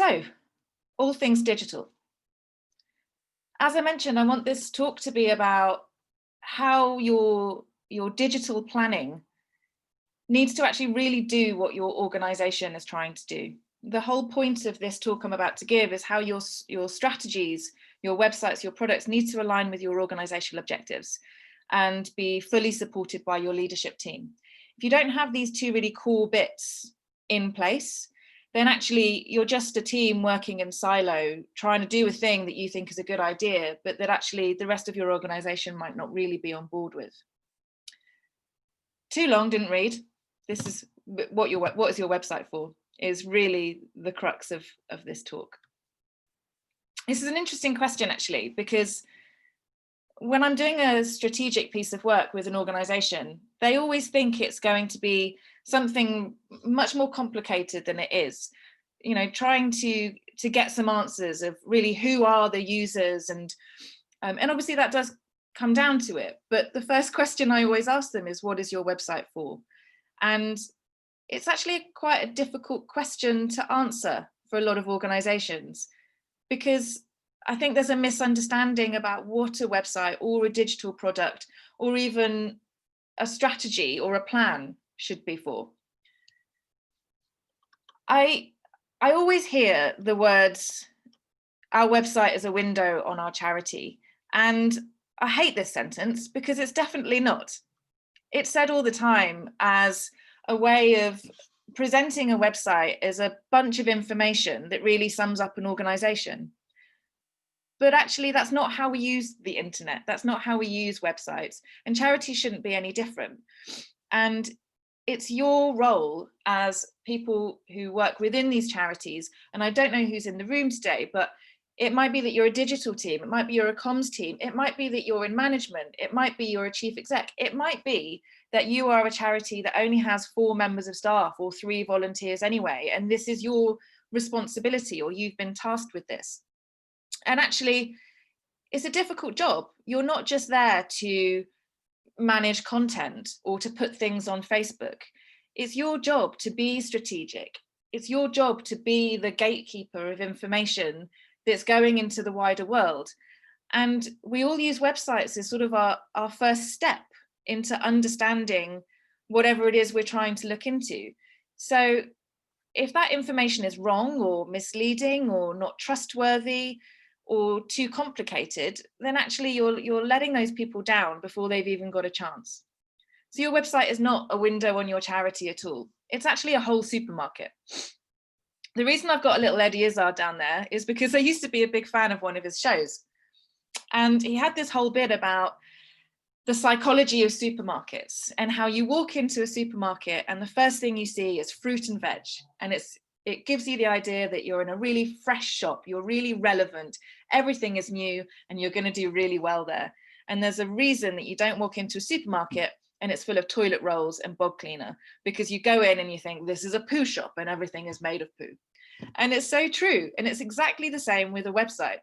So, all things digital. As I mentioned, I want this talk to be about how your digital planning needs to actually really do what your organization is trying to do. The whole point of this talk I'm about to give is how your strategies, your websites, your products need to align with your organizational objectives and be fully supported by your leadership team. If you don't have these two really core bits in place, then actually you're just a team working in silo, trying to do a thing that you think is a good idea, but that actually the rest of your organization might not really be on board with. Too long, didn't read. This is what is your website for, is really the crux of this talk. This is an interesting question, actually, because when I'm doing a strategic piece of work with an organization, they always think it's going to be something much more complicated than it is. You know, trying to get some answers of really who are the users, and obviously that does come down to it. But the first question I always ask them is, what is your website for? And it's actually quite a difficult question to answer for a lot of organizations, because I think there's a misunderstanding about what a website or a digital product or even a strategy or a plan should be for. I always hear the words, our website is a window on our charity. And I hate this sentence because it's definitely not. It's said all the time as a way of presenting a website as a bunch of information that really sums up an organization. But actually, that's not how we use the internet. That's not how we use websites. And charity shouldn't be any different. And it's your role as people who work within these charities, and I don't know who's in the room today, but it might be that you're a digital team, it might be you're a comms team, it might be that you're in management, it might be you're a chief exec, it might be that you are a charity that only has 4 members of staff or 3 volunteers anyway, and this is your responsibility, or you've been tasked with this. And actually, it's a difficult job. You're not just there to manage content or to put things on Facebook. It's your job to be strategic. It's your job to be the gatekeeper of information that's going into the wider world. And we all use websites as sort of our first step into understanding whatever it is we're trying to look into. So if that information is wrong or misleading or not trustworthy or too complicated, then actually you're letting those people down before they've even got a chance. So your website is not a window on your charity at all. It's actually a whole supermarket. The reason I've got a little Eddie Izzard down there is because I used to be a big fan of one of his shows. And he had this whole bit about the psychology of supermarkets and how you walk into a supermarket and the first thing you see is fruit and veg. And it gives you the idea that you're in a really fresh shop, you're really relevant, everything is new, and you're going to do really well there. And there's a reason that you don't walk into a supermarket and it's full of toilet rolls and bog cleaner, because you go in and you think this is a poo shop and everything is made of poo. And it's so true. And it's exactly the same with a website.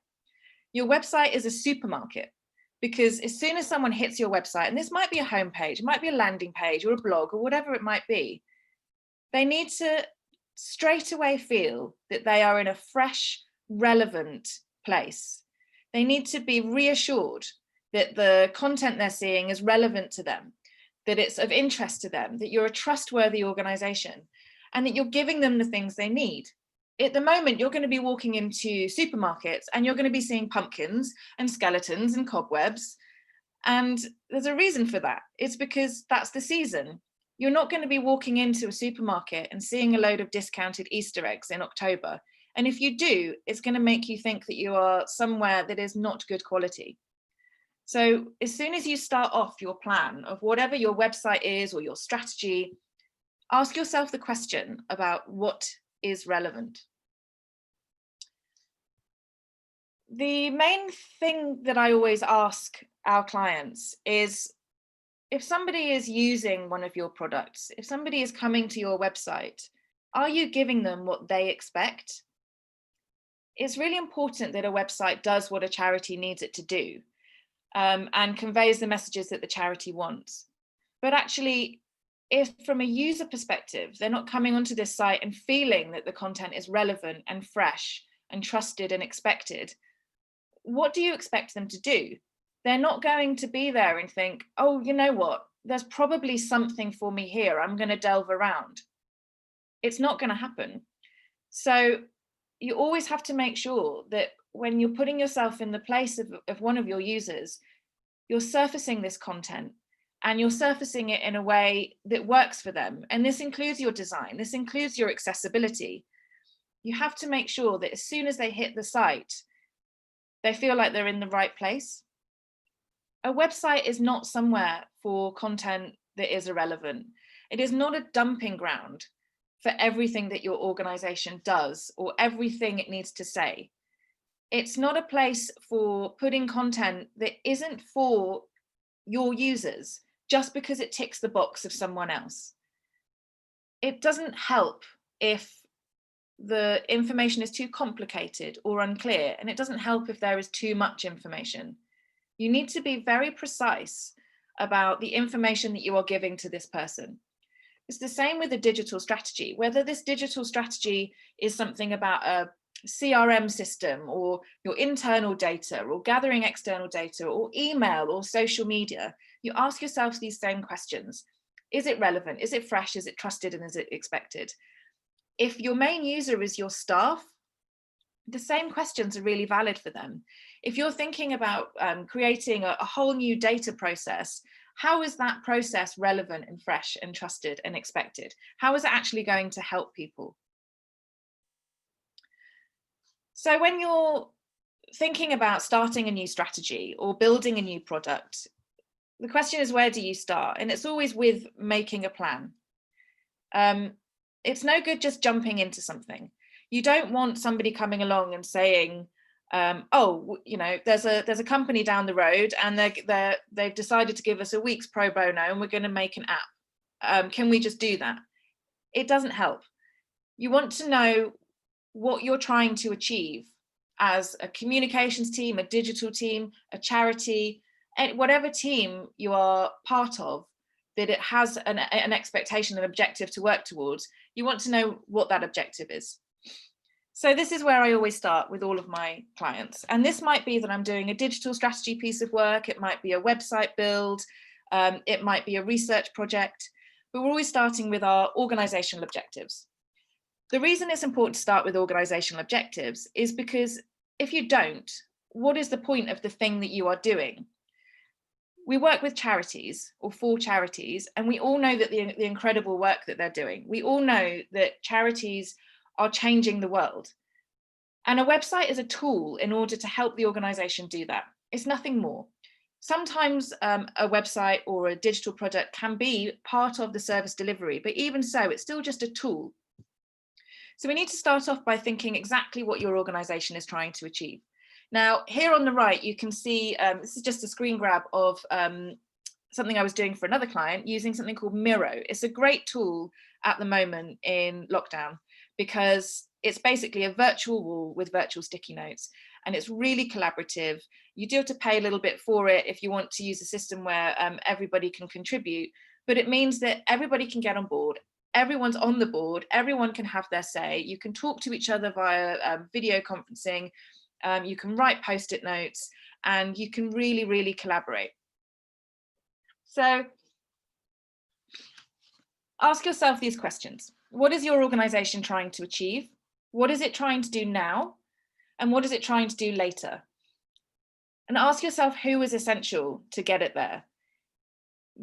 Your website is a supermarket, because as soon as someone hits your website, and this might be a homepage, it might be a landing page or a blog or whatever it might be, they need to straight away feel that they are in a fresh, relevant place. They need to be reassured that the content they're seeing is relevant to them, that it's of interest to them, that you're a trustworthy organization, and that you're giving them the things they need. At the moment, you're going to be walking into supermarkets and you're going to be seeing pumpkins and skeletons and cobwebs. And there's a reason for that. It's because that's the season. You're not going to be walking into a supermarket and seeing a load of discounted Easter eggs in October. And if you do, it's going to make you think that you are somewhere that is not good quality. So as soon as you start off your plan of whatever your website is or your strategy, ask yourself the question about what is relevant. The main thing that I always ask our clients is, if somebody is using one of your products, if somebody is coming to your website, are you giving them what they expect? It's really important that a website does what a charity needs it to do, and conveys the messages that the charity wants. But actually, if from a user perspective, they're not coming onto this site and feeling that the content is relevant and fresh and trusted and expected, what do you expect them to do? They're not going to be there and think, oh, you know what, there's probably something for me here, I'm going to delve around. It's not going to happen. So you always have to make sure that when you're putting yourself in the place of one of your users, you're surfacing this content and you're surfacing it in a way that works for them. And this includes your design, this includes your accessibility. You have to make sure that as soon as they hit the site, they feel like they're in the right place. A website is not somewhere for content that is irrelevant. It is not a dumping ground for everything that your organization does or everything it needs to say. It's not a place for putting content that isn't for your users just because it ticks the box of someone else. It doesn't help if the information is too complicated or unclear, and it doesn't help if there is too much information. You need to be very precise about the information that you are giving to this person. It's the same with a digital strategy, whether this digital strategy is something about a CRM system or your internal data or gathering external data or email or social media. You ask yourself these same questions. Is it relevant? Is it fresh? Is it trusted? And is it expected? If your main user is your staff, the same questions are really valid for them. If you're thinking about creating a whole new data process, how is that process relevant and fresh and trusted and expected? How is it actually going to help people? So when you're thinking about starting a new strategy or building a new product, the question is, where do you start? And it's always with making a plan. It's no good just jumping into something. You don't want somebody coming along and saying, oh, you know, there's a company down the road and they've decided to give us a week's pro bono and we're going to make an app. Can we just do that? It doesn't help. You want to know what you're trying to achieve as a communications team, a digital team, a charity, and whatever team you are part of, that it has an expectation, an objective to work towards. You want to know what that objective is. So this is where I always start with all of my clients. And this might be that I'm doing a digital strategy piece of work. It might be a website build. It might be a research project. But we're always starting with our organizational objectives. The reason it's important to start with organizational objectives is because if you don't, what is the point of the thing that you are doing? We work with charities or for charities, and we all know that the incredible work that they're doing. We all know that charities are changing the world. And a website is a tool in order to help the organization do that. It's nothing more. Sometimes a website or a digital product can be part of the service delivery, but even so, it's still just a tool. So we need to start off by thinking exactly what your organization is trying to achieve. Now, here on the right, you can see, this is just a screen grab of something I was doing for another client using something called Miro. It's a great tool at the moment in lockdown because it's basically a virtual wall with virtual sticky notes, and it's really collaborative. You do have to pay a little bit for it if you want to use a system where everybody can contribute, but it means that everybody can get on board. Everyone's on the board, everyone can have their say. You can talk to each other via video conferencing, you can write post-it notes, and you can really, really collaborate. So ask yourself these questions. What is your organization trying to achieve? What is it trying to do now? And what is it trying to do later? And ask yourself who is essential to get it there.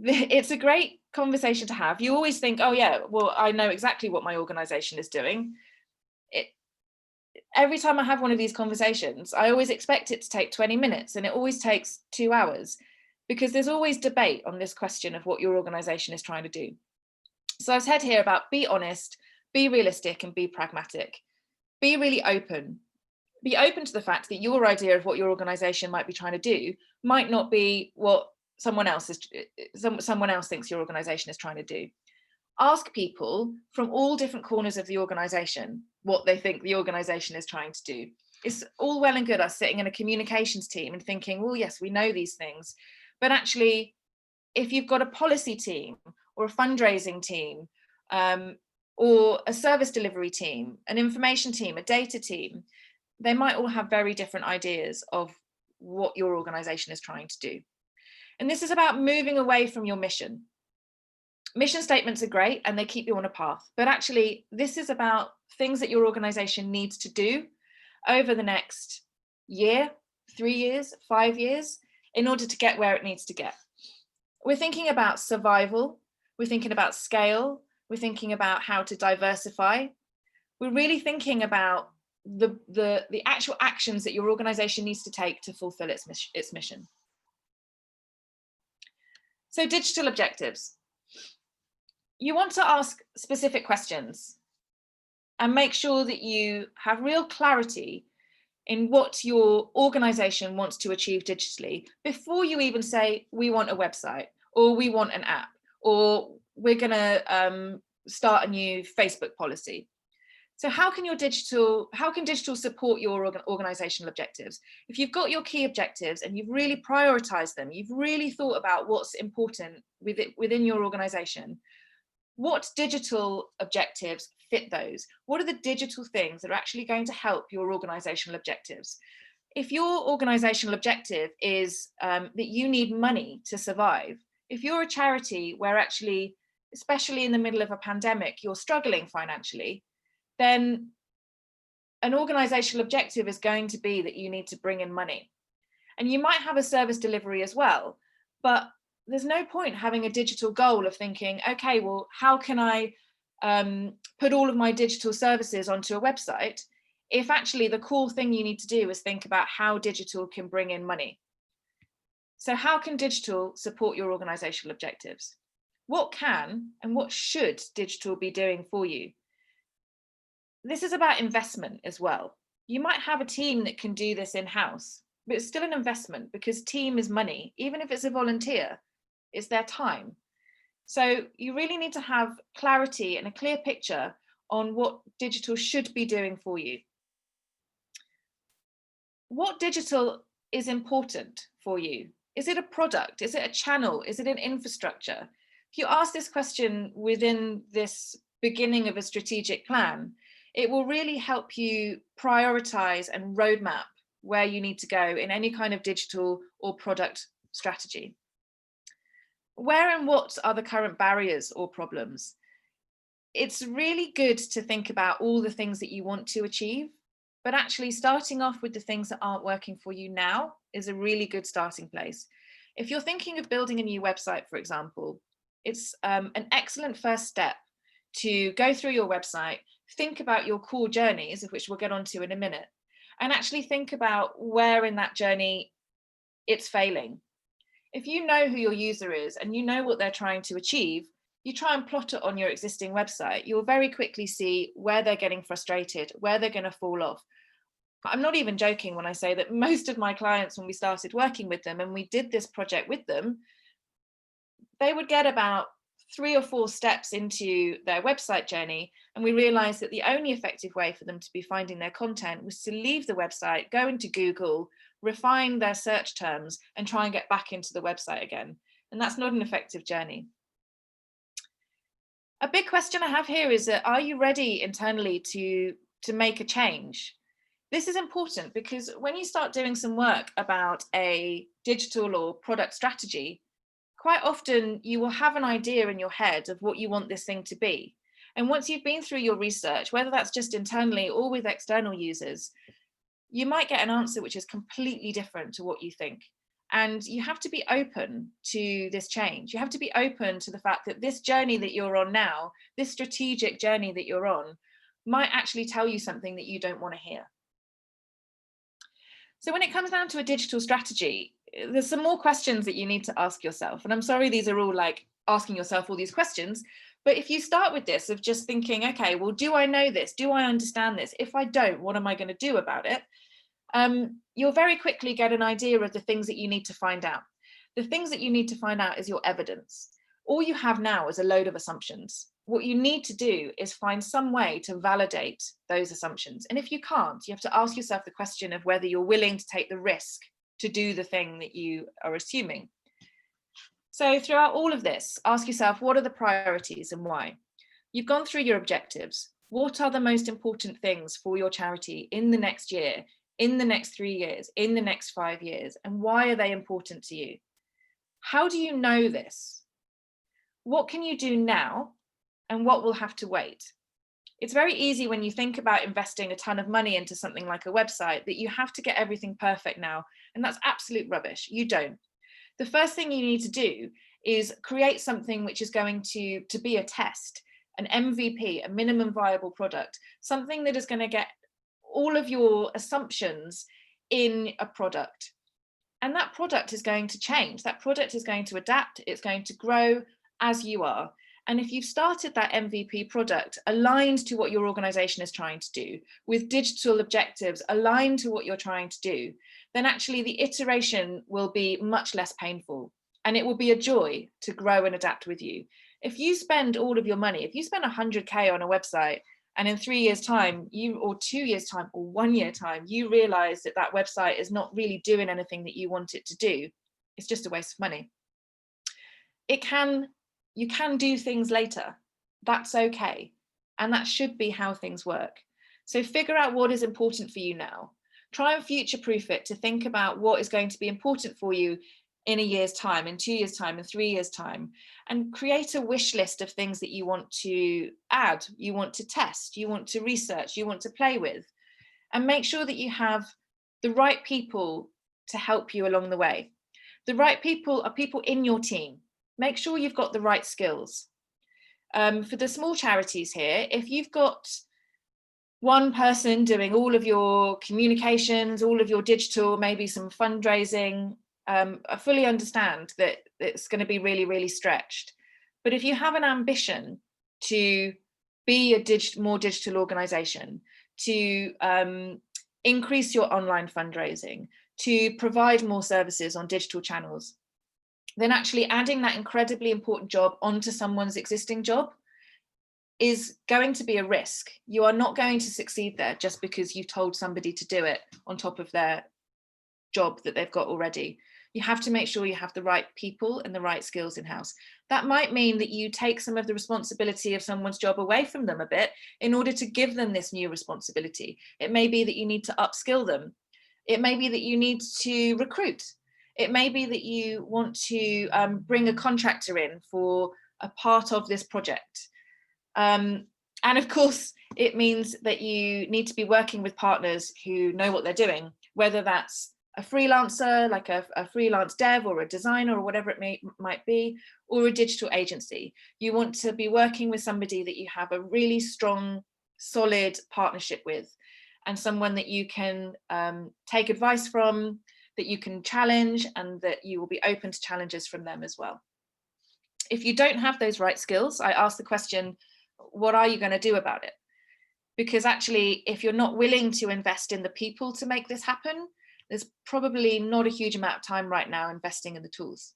It's a great conversation to have. You always think, oh yeah, well, I know exactly what my organization is doing. Every time I have one of these conversations, I always expect it to take 20 minutes and it always takes 2 hours because there's always debate on this question of what your organization is trying to do. So I've said here about be honest, be realistic, and be pragmatic. Be really open. Be open to the fact that your idea of what your organization might be trying to do might not be what someone else thinks your organization is trying to do. Ask people from all different corners of the organization what they think the organization is trying to do. It's all well and good us sitting in a communications team and thinking, well, yes, we know these things. But actually, if you've got a policy team or a fundraising team, or a service delivery team, an information team, a data team, they might all have very different ideas of what your organization is trying to do. And this is about moving away from your mission. Mission statements are great and they keep you on a path, but actually this is about things that your organization needs to do over the next year, 3 years, 5 years, in order to get where it needs to get. We're thinking about survival, we're thinking about scale, we're thinking about how to diversify. We're really thinking about the actual actions that your organization needs to take to fulfill its mission. So digital objectives. You want to ask specific questions and make sure that you have real clarity in what your organization wants to achieve digitally before you even say, we want a website, or we want an app, or we're going to start a new Facebook policy. So how can digital support your organizational objectives? If you've got your key objectives and you've really prioritized them, you've really thought about what's important within your organization, what digital objectives fit those? What are the digital things that are actually going to help your organizational objectives? If your organizational objective is that you need money to survive, if you're a charity where actually, especially in the middle of a pandemic, you're struggling financially, then an organizational objective is going to be that you need to bring in money. And you might have a service delivery as well, but there's no point having a digital goal of thinking, okay, well, how can I put all of my digital services onto a website, if actually the core thing you need to do is think about how digital can bring in money. So how can digital support your organizational objectives? What can and what should digital be doing for you? This is about investment as well. You might have a team that can do this in-house, but it's still an investment because team is money. Even if it's a volunteer, it's their time. So you really need to have clarity and a clear picture on what digital should be doing for you. What digital is important for you? Is it a product? Is it a channel? Is it an infrastructure? If you ask this question within this beginning of a strategic plan, it will really help you prioritize and roadmap where you need to go in any kind of digital or product strategy. Where and what are the current barriers or problems? It's really good to think about all the things that you want to achieve, but actually starting off with the things that aren't working for you now is a really good starting place. If you're thinking of building a new website, for example, it's an excellent first step to go through your website, think about your core journeys, of which we'll get onto in a minute, and actually think about where in that journey it's failing. If you know who your user is and you know what they're trying to achieve, you try and plot it on your existing website, you'll very quickly see where they're getting frustrated, where they're going to fall off. I'm not even joking when I say that most of my clients, when we started working with them and we did this project with them, they would get about 3 or 4 steps into their website journey, and we realized that the only effective way for them to be finding their content was to leave the website, go into Google, refine their search terms, and try and get back into the website again. And that's not an effective journey. A big question I have here is that, are you ready internally to make a change? This is important because when you start doing some work about a digital or product strategy, quite often you will have an idea in your head of what you want this thing to be. And once you've been through your research, whether that's just internally or with external users, you might get an answer which is completely different to what you think. And you have to be open to this change. You have to be open to the fact that this journey that you're on now, this strategic journey that you're on, might actually tell you something that you don't want to hear. So when it comes down to a digital strategy, there's some more questions that you need to ask yourself. And I'm sorry, these are all like asking yourself all these questions. But if you start with this of just thinking, okay, well, do I know this? Do I understand this? If I don't, what am I going to do about it? You'll very quickly get an idea of the things that you need to find out. The things that you need to find out is your evidence. All you have now is a load of assumptions. What you need to do is find some way to validate those assumptions. And if you can't, you have to ask yourself the question of whether you're willing to take the risk to do the thing that you are assuming. So throughout all of this, ask yourself, what are the priorities and why? You've gone through your objectives. What are the most important things for your charity in the next year, in the next 3 years, in the next 5 years, and why are they important to you? How do you know this? What can you do now, and what will have to wait? It's very easy when you think about investing a ton of money into something like a website that you have to get everything perfect now, and that's absolute rubbish. You don't. The first thing you need to do is create something which is going to be a test, an MVP, a minimum viable product, something that is going to get all of your assumptions in a product. And that product is going to change. That product is going to adapt. It's going to grow as you are. And if you've started that MVP product aligned to what your organization is trying to do, with digital objectives aligned to what you're trying to do, then actually the iteration will be much less painful. And it will be a joy to grow and adapt with you. If you spend all of your money, if you spend 100K on a website, and in 3 years' time, or 2 years' time, or 1 year time, you realize that that website is not really doing anything that you want it to do, it's just a waste of money. You can do things later. That's okay. And that should be how things work. So figure out what is important for you now. Try and future-proof it to think about what is going to be important for you in a year's time, in 2 years' time, in 3 years' time, and create a wish list of things that you want to add, you want to test, you want to research, you want to play with, and make sure that you have the right people to help you along the way. The right people are people in your team. Make sure you've got the right skills. For the small charities here, if you've got one person doing all of your communications, all of your digital, maybe some fundraising, I fully understand that it's going to be really, really stretched. But if you have an ambition to be a more digital organization, to increase your online fundraising, to provide more services on digital channels, then actually adding that incredibly important job onto someone's existing job is going to be a risk. You are not going to succeed there just because you told somebody to do it on top of their job that they've got already. You have to make sure you have the right people and the right skills in-house. That might mean that you take some of the responsibility of someone's job away from them a bit in order to give them this new responsibility. It may be that you need to upskill them. It may be that you need to recruit. It may be that you want to bring a contractor in for a part of this project. And of course, it means that you need to be working with partners who know what they're doing, whether that's a freelancer, like a freelance dev or a designer or whatever it might be, or a digital agency. You want to be working with somebody that you have a really strong, solid partnership with, and someone that you can take advice from, that you can challenge, and that you will be open to challenges from them as well. If you don't have those right skills, I ask the question, what are you going to do about it? Because actually, if you're not willing to invest in the people to make this happen, there's probably not a huge amount of time right now investing in the tools.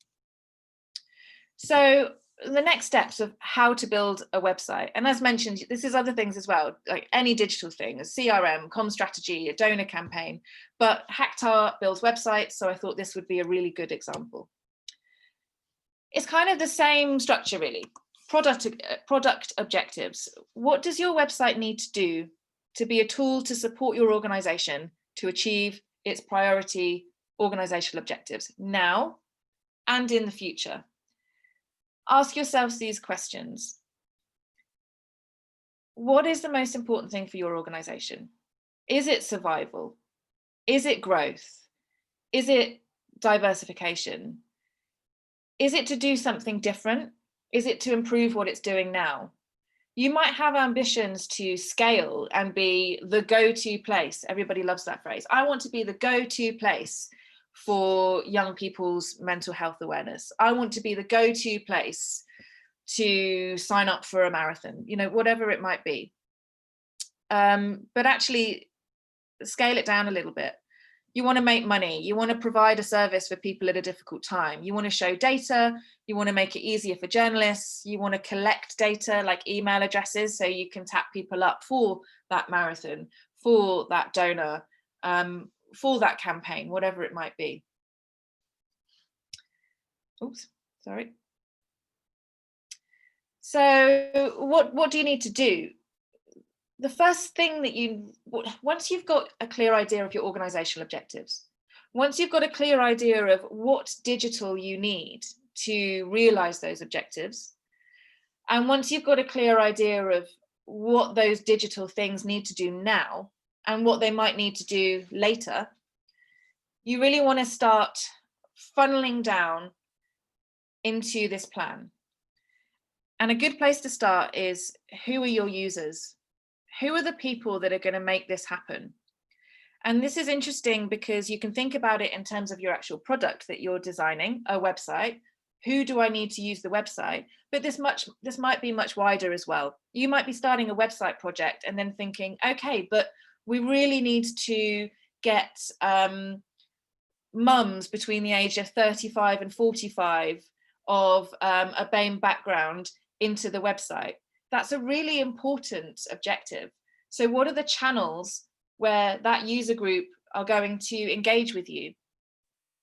So the next steps of how to build a website, and as mentioned, this is other things as well, like any digital thing, a CRM, comm strategy, a donor campaign, but Hactar builds websites, so I thought this would be a really good example. It's kind of the same structure, really. Product objectives. What does your website need to do to be a tool to support your organization to achieve its priority organizational objectives now and in the future? Ask yourselves these questions. What is the most important thing for your organization? Is it survival? Is it growth? Is it diversification? Is it to do something different? Is it to improve what it's doing now? You might have ambitions to scale and be the go-to place. Everybody loves that phrase. I want to be the go-to place for young people's mental health awareness. I want to be the go-to place to sign up for a marathon, whatever it might be. But actually scale it down a little bit. You want to make money. You want to provide a service for people at a difficult time. You want to show data. You want to make it easier for journalists. You want to collect data like email addresses so you can tap people up for that marathon, for that donor, for that campaign, whatever it might be. Oops. Sorry. So what do you need to do? The first thing that once you've got a clear idea of your organizational objectives, once you've got a clear idea of what digital you need to realize those objectives, and once you've got a clear idea of what those digital things need to do now and what they might need to do later, you really want to start funneling down into this plan. And a good place to start is, who are your users? Who are the people that are going to make this happen? And this is interesting because you can think about it in terms of your actual product that you're designing, a website. Who do I need to use the website? But this might be much wider as well. You might be starting a website project and then thinking, okay, but we really need to get mums between the age of 35 and 45 of a BAME background into the website. That's a really important objective. So what are the channels where that user group are going to engage with you?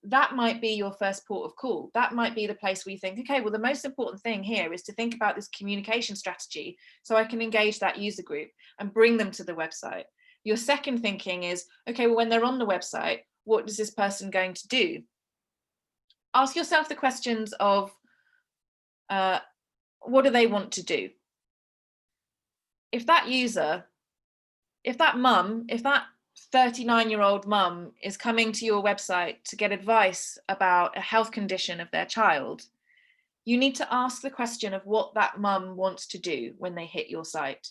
That might be your first port of call. That might be the place where you think, okay, well, the most important thing here is to think about this communication strategy so I can engage that user group and bring them to the website. Your second thinking is, okay, well, when they're on the website, what is this person going to do? Ask yourself the questions of, what do they want to do? If that user, if that 39-year-old mum is coming to your website to get advice about a health condition of their child, you need to ask the question of what that mum wants to do when they hit your site.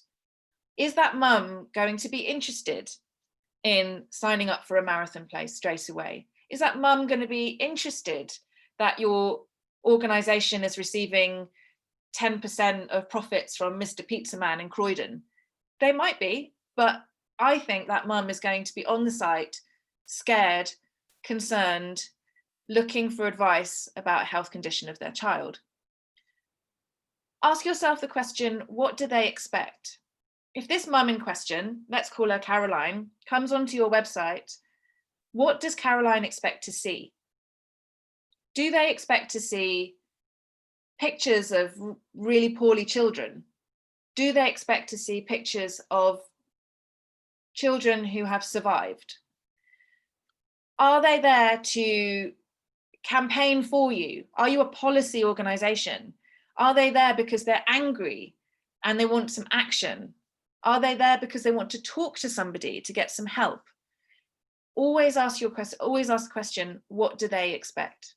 Is that mum going to be interested in signing up for a marathon place straight away? Is that mum going to be interested that your organization is receiving 10% of profits from Mr. Pizza Man in Croydon? They might be, but I think that mum is going to be on the site, scared, concerned, looking for advice about a health condition of their child. Ask yourself the question, what do they expect? If this mum in question, let's call her Caroline, comes onto your website, what does Caroline expect to see? Do they expect to see pictures of really poorly children? Do they expect to see pictures of children who have survived? Are they there to campaign for you? Are you a policy organization? Are they there because they're angry and they want some action? Are they there because they want to talk to somebody to get some help? Always ask the question, what do they expect?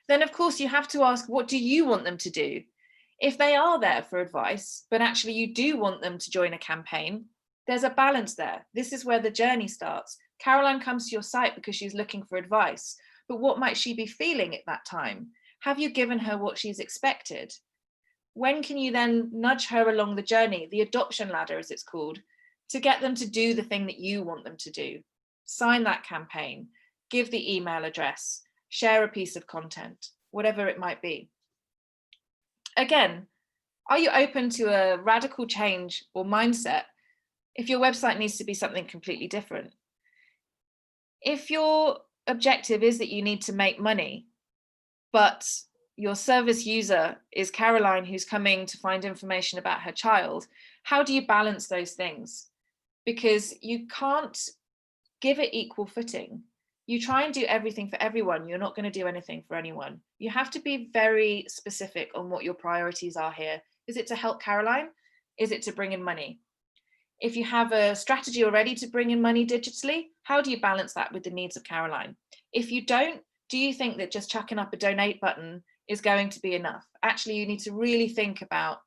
Then, of course, you have to ask, what do you want them to do? If they are there for advice, but actually you do want them to join a campaign, there's a balance there. This is where the journey starts. Caroline comes to your site because she's looking for advice, but what might she be feeling at that time? Have you given her what she's expected? When can you then nudge her along the journey, the adoption ladder, as it's called, to get them to do the thing that you want them to do? Sign that campaign, give the email address, share a piece of content, whatever it might be. Again, are you open to a radical change or mindset if your website needs to be something completely different? If your objective is that you need to make money, but your service user is Caroline who's coming to find information about her child, how do you balance those things? Because you can't give it equal footing. You try and do everything for everyone, you're not going to do anything for anyone. You have to be very specific on what your priorities are here. Is it to help Caroline? Is it to bring in money? If you have a strategy already to bring in money digitally, how do you balance that with the needs of Caroline? If you don't, do you think that just chucking up a donate button is going to be enough? Actually, you need to really think about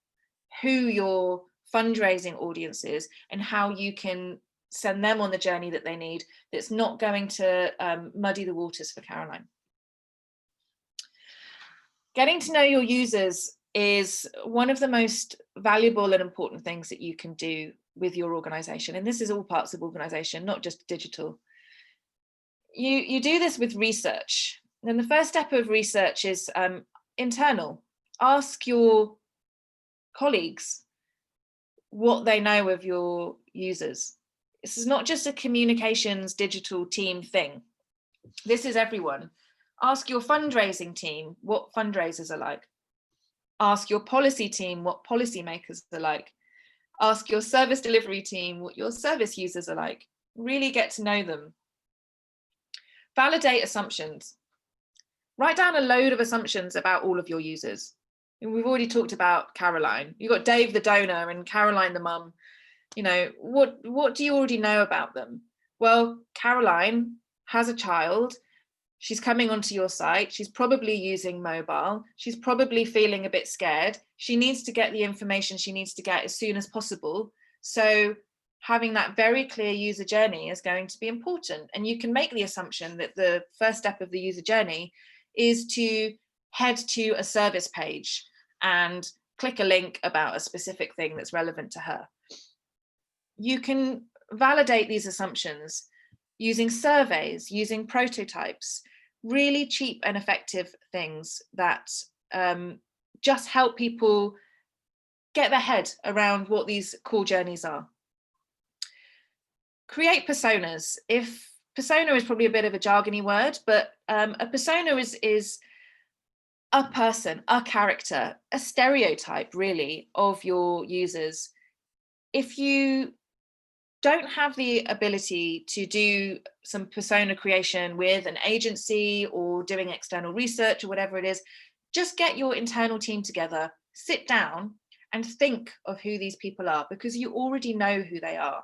who your fundraising audience is and how you can send them on the journey that they need, that's not going to muddy the waters for Caroline. Getting to know your users is one of the most valuable and important things that you can do with your organization. And this is all parts of organization, not just digital. You do this with research. And the first step of research is internal. Ask your colleagues what they know of your users. This is not just a communications digital team thing. This is everyone. Ask your fundraising team what fundraisers are like. Ask your policy team what policymakers are like. Ask your service delivery team what your service users are like. Really get to know them. Validate assumptions. Write down a load of assumptions about all of your users. And we've already talked about Caroline. You've got Dave the donor and Caroline the mum. You know, what do you already know about them? Well, Caroline has a child. She's coming onto your site. She's probably using mobile. She's probably feeling a bit scared. She needs to get the information she needs to get as soon as possible. So having that very clear user journey is going to be important. And you can make the assumption that the first step of the user journey is to head to a service page and click a link about a specific thing that's relevant to her. You can validate these assumptions using surveys, using prototypes, really cheap and effective things that just help people get their head around what these core journeys are. Create personas. If persona is probably a bit of a jargony word, but a persona is a person, a character, a stereotype really of your users. If you don't have the ability to do some persona creation with an agency or doing external research or whatever it is, just get your internal team together, sit down and think of who these people are, because you already know who they are.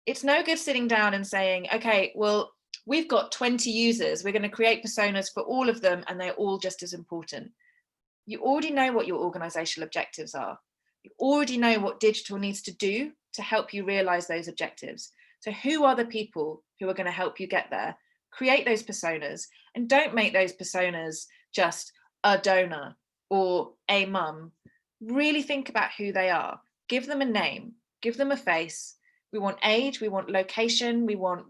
It's no good sitting down and saying, okay, well, we've got 20 users, we're going to create personas for all of them and they're all just as important. You already know what your organizational objectives are. You already know what digital needs to do to help you realize those objectives. So who are the people who are going to help you get there? Create those personas, and don't make those personas just a donor or a mum. Really think about who they are. Give them a name, give them a face. We want age, we want location, we want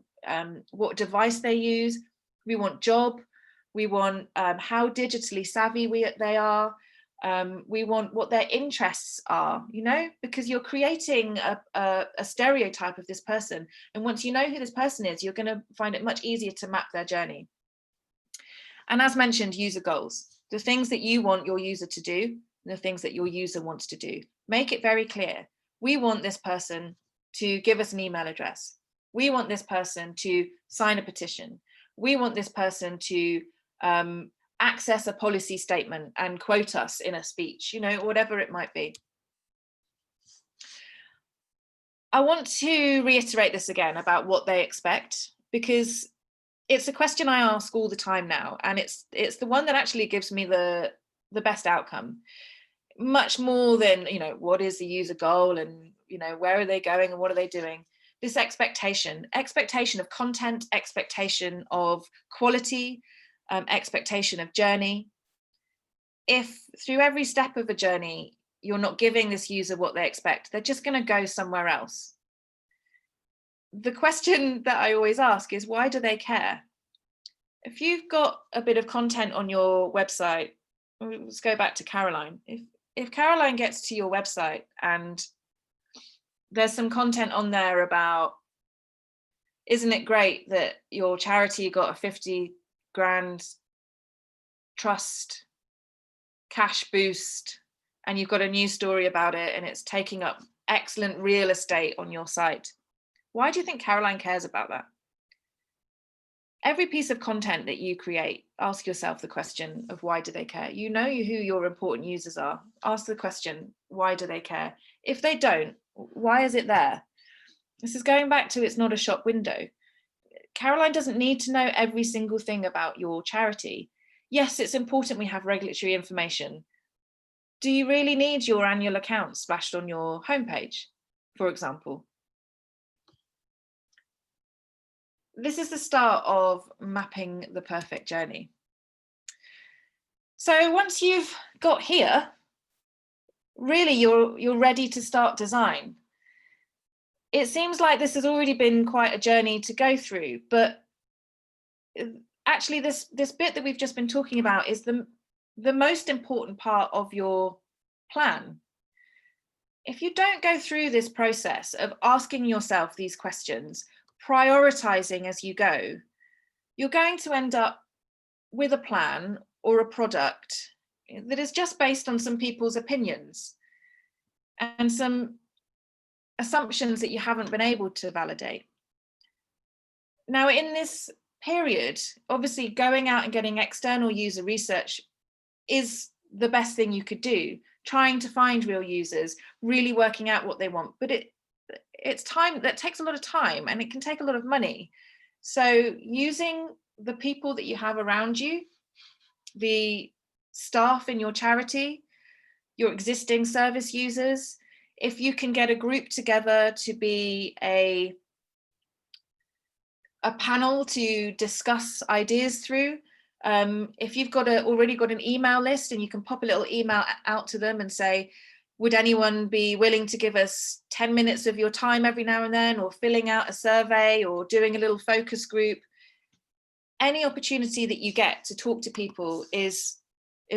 what device they use, we want job, we want how digitally savvy they are. We want what their interests are, you know, because you're creating a stereotype of this person. And once you know who this person is, you're going to find it much easier to map their journey. And as mentioned, user goals, the things that you want your user to do, and the things that your user wants to do. Make it very clear. We want this person to give us an email address. We want this person to sign a petition. We want this person to access a policy statement and quote us in a speech, you know, whatever it might be. I want to reiterate this again about what they expect, because it's a question I ask all the time now, and it's the one that actually gives me the best outcome, much more than, you know, what is the user goal and, you know, where are they going and what are they doing. This expectation of content, expectation of quality, expectation of journey. If through every step of a journey, you're not giving this user what they expect, they're just going to go somewhere else. The question that I always ask is, why do they care? If you've got a bit of content on your website, let's go back to Caroline. If Caroline gets to your website and there's some content on there about, isn't it great that your charity got a 50 grand trust cash boost, and you've got a news story about it and it's taking up excellent real estate on your site. Why do you think Caroline cares about that? Every piece of content that you create, ask yourself the question of why do they care? You know who your important users are. Ask the question, why do they care? If they don't, why is it there? This is going back to, it's not a shop window. Caroline doesn't need to know every single thing about your charity. Yes, it's important we have regulatory information. Do you really need your annual account splashed on your homepage, for example? This is the start of mapping the perfect journey. So once you've got here, really you're ready to start design. It seems like this has already been quite a journey to go through, but actually this bit that we've just been talking about is the most important part of your plan. If you don't go through this process of asking yourself these questions, prioritizing as you go, you're going to end up with a plan or a product that is just based on some people's opinions and some assumptions that you haven't been able to validate. Now, in this period, obviously going out and getting external user research is the best thing you could do, trying to find real users, really working out what they want. But it's time that takes a lot of time, and it can take a lot of money. So using the people that you have around you, the staff in your charity, your existing service users, if you can get a group together to be a panel to discuss ideas through, if you've already got an email list, and you can pop a little email out to them and say, would anyone be willing to give us 10 minutes of your time every now and then, or filling out a survey, or doing a little focus group? Any opportunity that you get to talk to people is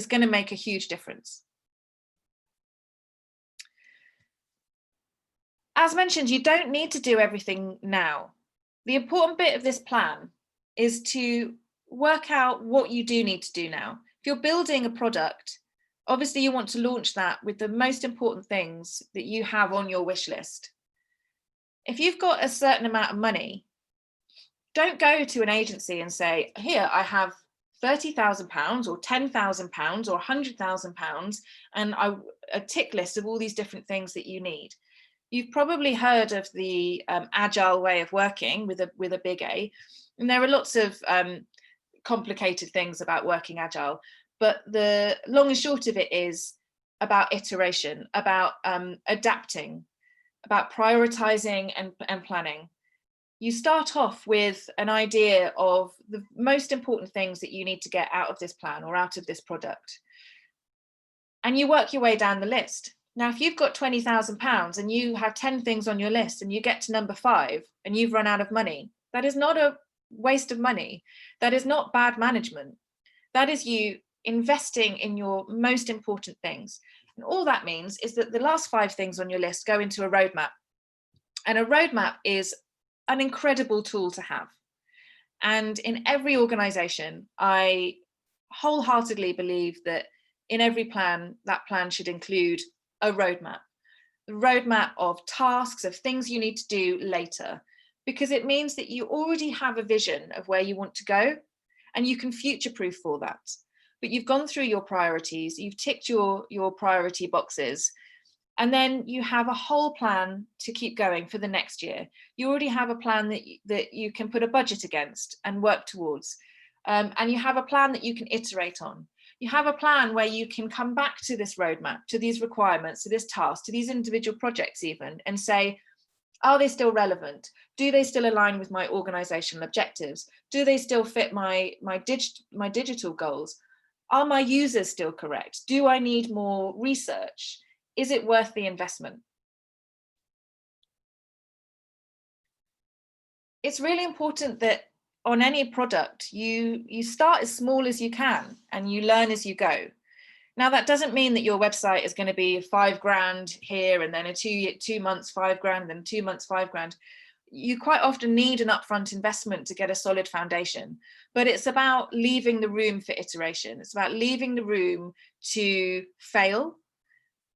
going to make a huge difference. As mentioned, you don't need to do everything now. The important bit of this plan is to work out what you do need to do now. If you're building a product, obviously you want to launch that with the most important things that you have on your wish list. If you've got a certain amount of money, don't go to an agency and say, here, I have £30,000 or £10,000 or £100,000 and a tick list of all these different things that you need. You've probably heard of the agile way of working with a big A, and there are lots of complicated things about working agile, but the long and short of it is about iteration, about adapting, about prioritizing and planning. You start off with an idea of the most important things that you need to get out of this plan or out of this product, and you work your way down the list. Now, if you've got £20,000 and you have 10 things on your list and you get to number 5 and you've run out of money, that is not a waste of money. That is not bad management. That is you investing in your most important things. And all that means is that the last 5 things on your list go into a roadmap. And a roadmap is an incredible tool to have. And in every organization, I wholeheartedly believe that in every plan, that plan should include a roadmap. The roadmap of tasks, of things you need to do later, because it means that you already have a vision of where you want to go and you can future-proof for that. But you've gone through your priorities, you've ticked your priority boxes, and then you have a whole plan to keep going for the next year. You already have a plan that you can put a budget against and work towards. And you have a plan that you can iterate on. You have a plan where you can come back to this roadmap, to these requirements, to this task, to these individual projects even, and say, are they still relevant? Do they still align with my organizational objectives? Do they still fit my digital goals? Are my users still correct? Do I need more research? Is it worth the investment? It's really important that on any product, you start as small as you can and you learn as you go. Now, that doesn't mean that your website is going to be £5,000 here and then a 2 months, £5,000, and 2 months, £5,000. You quite often need an upfront investment to get a solid foundation, but it's about leaving the room for iteration. It's about leaving the room to fail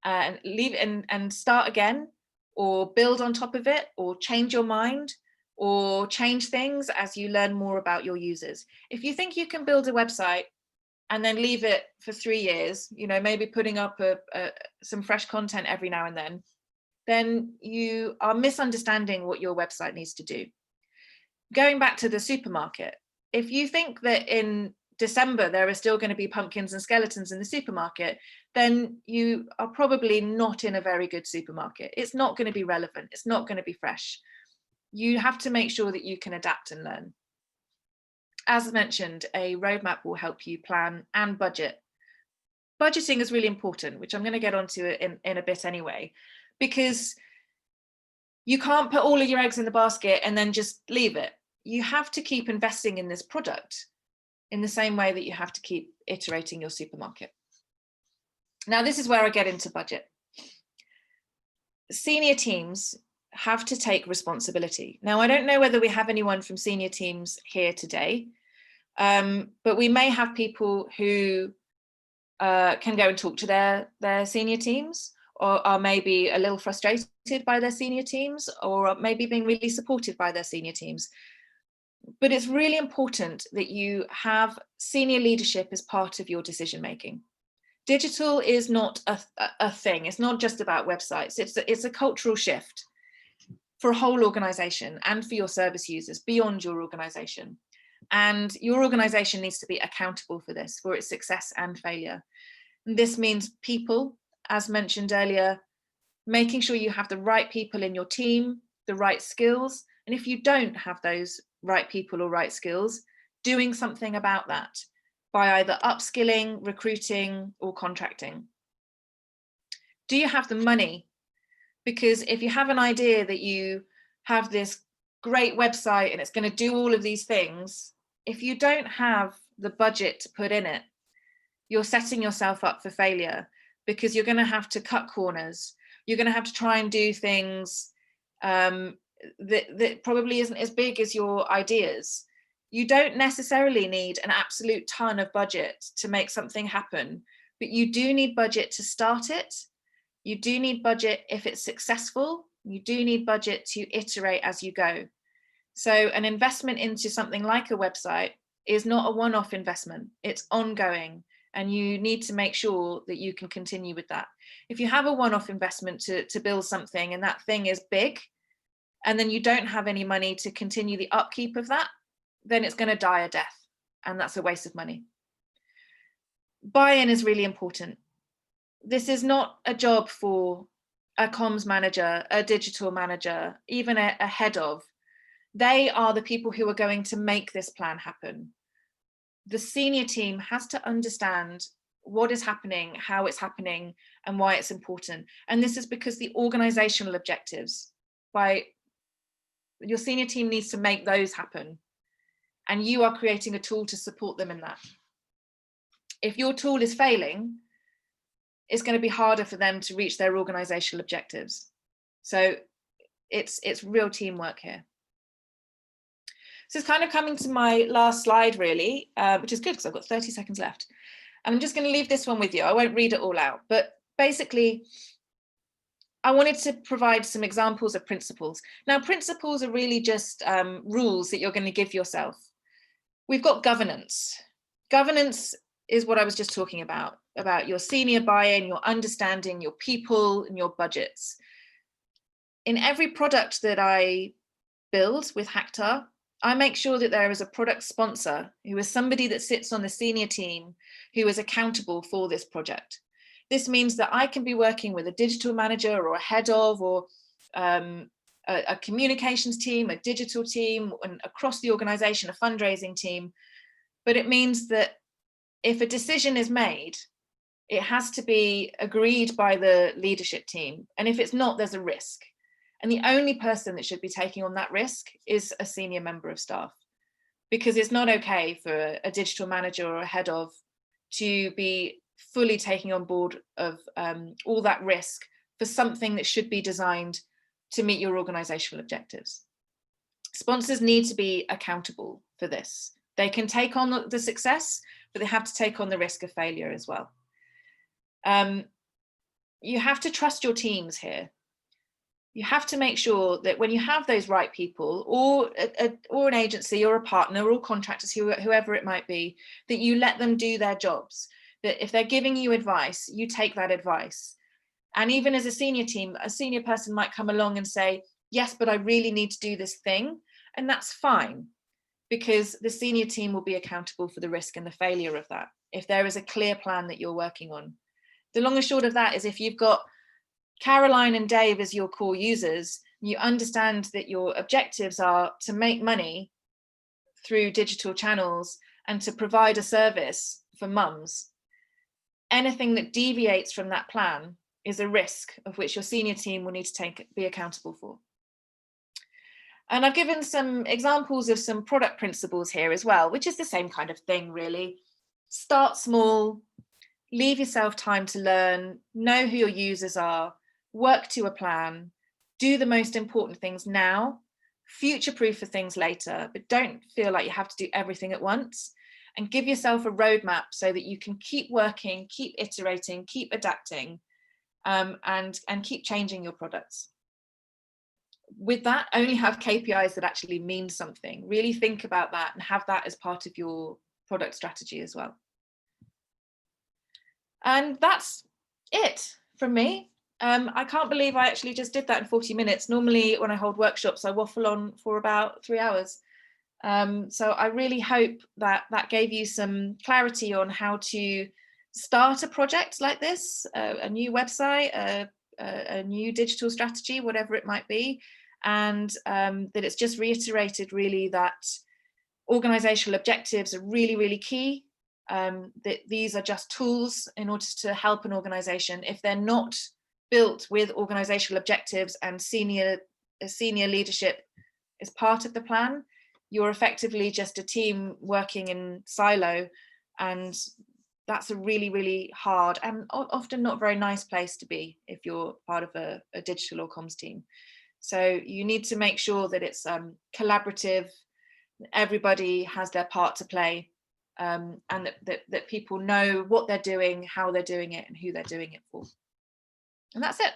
and leave and start again, or build on top of it, or change your mind, or change things as you learn more about your users. If you think you can build a website and then leave it for 3 years, maybe putting up some fresh content every now and then you are misunderstanding what your website needs to do. Going back to the supermarket, if you think that in December there are still going to be pumpkins and skeletons in the supermarket, then you are probably not in a very good supermarket. It's not going to be relevant. It's not going to be fresh. You have to make sure that you can adapt and learn. As mentioned, a roadmap will help you plan and budget. Budgeting is really important, which I'm going to get onto in a bit anyway, because you can't put all of your eggs in the basket and then just leave it. You have to keep investing in this product in the same way that you have to keep iterating your supermarket. Now, this is where I get into budget. Senior teams have to take responsibility. Now, I don't know whether we have anyone from senior teams here today. But we may have people who can go and talk to their senior teams, or are maybe a little frustrated by their senior teams, or maybe being really supported by their senior teams. But it's really important that you have senior leadership as part of your decision making. Digital is not a thing. It's not just about websites. It's a cultural shift for a whole organization and for your service users beyond your organization. And your organization needs to be accountable for this, for its success and failure. And this means people, as mentioned earlier, making sure you have the right people in your team, the right skills. And if you don't have those right people or right skills, doing something about that by either upskilling, recruiting, or contracting. Do you have the money? Because if you have an idea that you have this great website and it's going to do all of these things, if you don't have the budget to put in it, you're setting yourself up for failure, because you're going to have to cut corners. You're going to have to try and do things that probably isn't as big as your ideas. You don't necessarily need an absolute ton of budget to make something happen, but you do need budget to start it. You do need budget if it's successful. You do need budget to iterate as you go. So an investment into something like a website is not a one-off investment. It's ongoing, and you need to make sure that you can continue with that. If you have a one-off investment to build something and that thing is big, and then you don't have any money to continue the upkeep of that, then it's going to die a death, and that's a waste of money. Buy-in is really important. This is not a job for a comms manager, a digital manager, even a head of. They are the people who are going to make this plan happen. The senior team has to understand what is happening, how it's happening, and why it's important. And this is because the organizational objectives, your senior team needs to make those happen. And you are creating a tool to support them in that. If your tool is failing, it's going to be harder for them to reach their organizational objectives. So it's real teamwork here. So it's kind of coming to my last slide, really, which is good because I've got 30 seconds left. And I'm just going to leave this one with you. I won't read it all out, but basically, I wanted to provide some examples of principles. Now, principles are really just rules that you're going to give yourself. We've got governance. Governance is what I was just talking about your senior buy-in, your understanding, your people, and your budgets. In every product that I build with Hactar, I make sure that there is a product sponsor who is somebody that sits on the senior team who is accountable for this project. This means that I can be working with a digital manager or a head of, or a communications team, a digital team, and across the organization, a fundraising team. But it means that if a decision is made, it has to be agreed by the leadership team. And if it's not, there's a risk. And the only person that should be taking on that risk is a senior member of staff, because it's not okay for a digital manager or a head of to be fully taking on board of all that risk for something that should be designed to meet your organizational objectives. Sponsors need to be accountable for this. They can take on the success, but they have to take on the risk of failure as well. You have to trust your teams here. You have to make sure that when you have those right people, or an agency or a partner or contractors, whoever it might be, that you let them do their jobs, that if they're giving you advice, you take that advice. And even as a senior team, a senior person might come along and say, yes, but I really need to do this thing. And that's fine, because the senior team will be accountable for the risk and the failure of that, if there is a clear plan that you're working on. The long and short of that is, if you've got Caroline and Dave as your core users, you understand that your objectives are to make money through digital channels and to provide a service for mums. Anything that deviates from that plan is a risk of which your senior team will need to be accountable for. And I've given some examples of some product principles here as well, which is the same kind of thing, really. Start small, leave yourself time to learn, know who your users are, work to a plan, do the most important things now, future-proof for things later, but don't feel like you have to do everything at once. and give yourself a roadmap so that you can keep working, keep iterating, keep adapting, and keep changing your products. With that, only have KPIs that actually mean something. Really think about that and have that as part of your product strategy as well. And that's it from me. I can't believe I actually just did that in 40 minutes. Normally when I hold workshops, I waffle on for about 3 hours. So I really hope that that gave you some clarity on how to start a project like this, a new website, a new digital strategy, whatever it might be. And that it's just reiterated really that organizational objectives are really, really key. That these are just tools in order to help an organization. If they're not built with organizational objectives and senior leadership is part of the plan, you're effectively just a team working in silo, and that's a really, really hard and often not very nice place to be if you're part of a digital or comms team. So you need to make sure that it's collaborative, everybody has their part to play, and that people know what they're doing, how they're doing it, and who they're doing it for. And that's it.